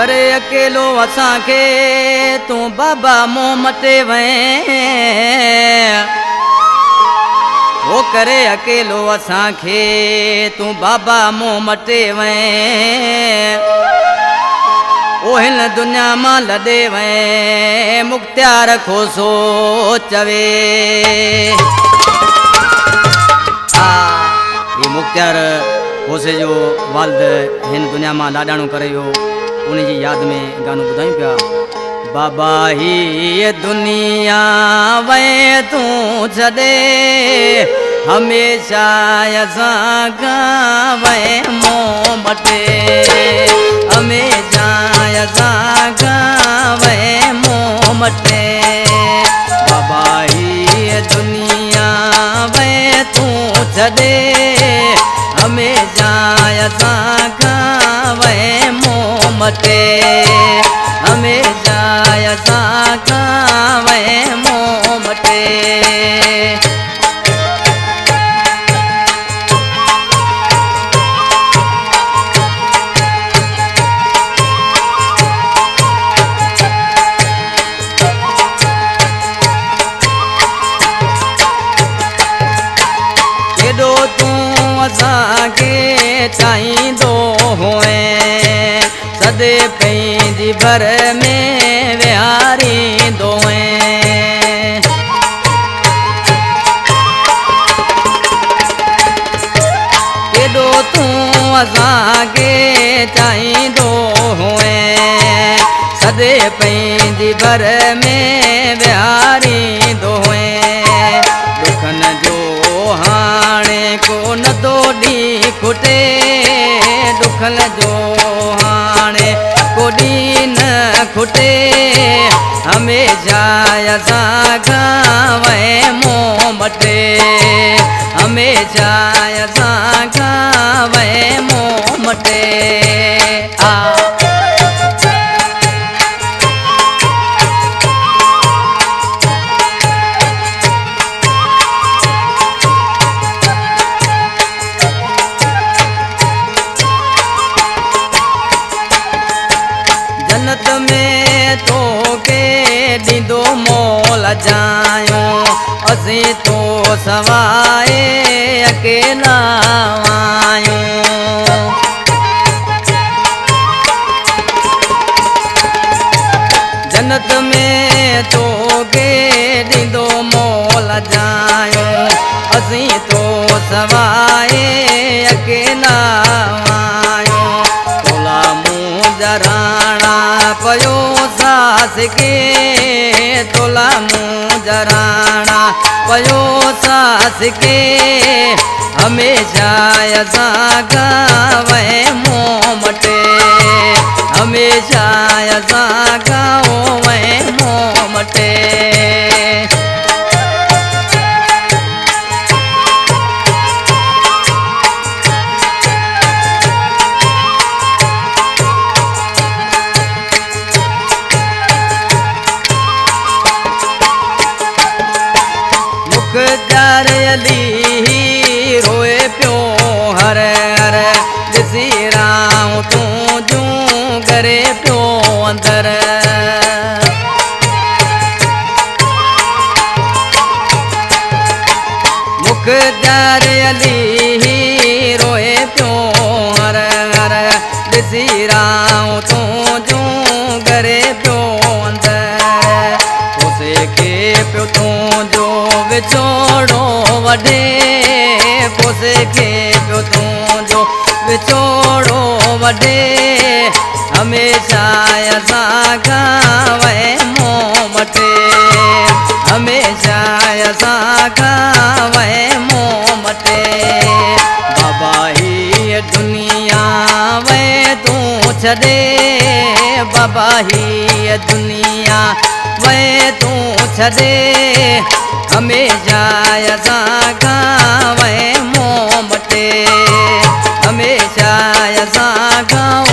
करे अकेलो असां के तू बाबा मुंह मटे वएं वो करे अकेलो असां के तू बाबा मुंह मटे वएं ओ हिन दुनिया मां लॾे वएं मुख्तियार खो सो चवे ये मुख्तियार खोसे जो वालद हिन दुनिया मां लाडाणो करे हो उन्हीं जी याद में गानो बुधायूं पिया बाबा ही ये दुनिया वे तू छॾे हमेशा असां गावे मोह मटे हमेशा असां गावे मोह मटे बाबा ही ये दुनिया वे तू छॾे हमेशा असां गावे मोह मटे हमेशा असां गावे मोह मटे केॾो तूं असांखे चाहींदो हुए सदे पंहिंजी भर में विहारींदो केॾो तूं असांखे चाहींदो हुए सदे पंहिंजी भर में विहारींदो हुए दुखन जो हाणे को न तो ॾींहुं खुटे दुखन जो हाणे को ॾींहुं न खुटे हमेशा असां गावे मोह मटे हमेशा असां गावे मोह मटे जन्नत में तो के ॾींदो मोल जायूं असीं तो सवाए अकेला आयूं जन्नत में तो के ॾींदो मोल जायूं असीं तो सवाए अकेला आयूं तोला मुंहुं जराणा पयो सास के तोला मुंहुं जराणा पयो सास के हमेशा असां गावे मोह मटे हमेशा असां गावे मोह मटे मुख्तियार अली रोए पियो हर हर ॾिसी राम तूं जूं करे पियो अंदर मुख्तियार अली रोए पियो हर हर ॾिसी राम तूं जूं करे पियो अंदर उसे के पियो तूं जो विछोड़ो वॾे पोसे खे पियो तूं जो विछोड़ो वॾे हमेशा असां गावे मोह मटे हमेशा असां गावे मोह मटे बाबा ही दुनिया वे तूं छॾे बाबा ही दुनिया वे तूं छॾे हमेशा असां गावे मोह मटे हमेशा असां गावे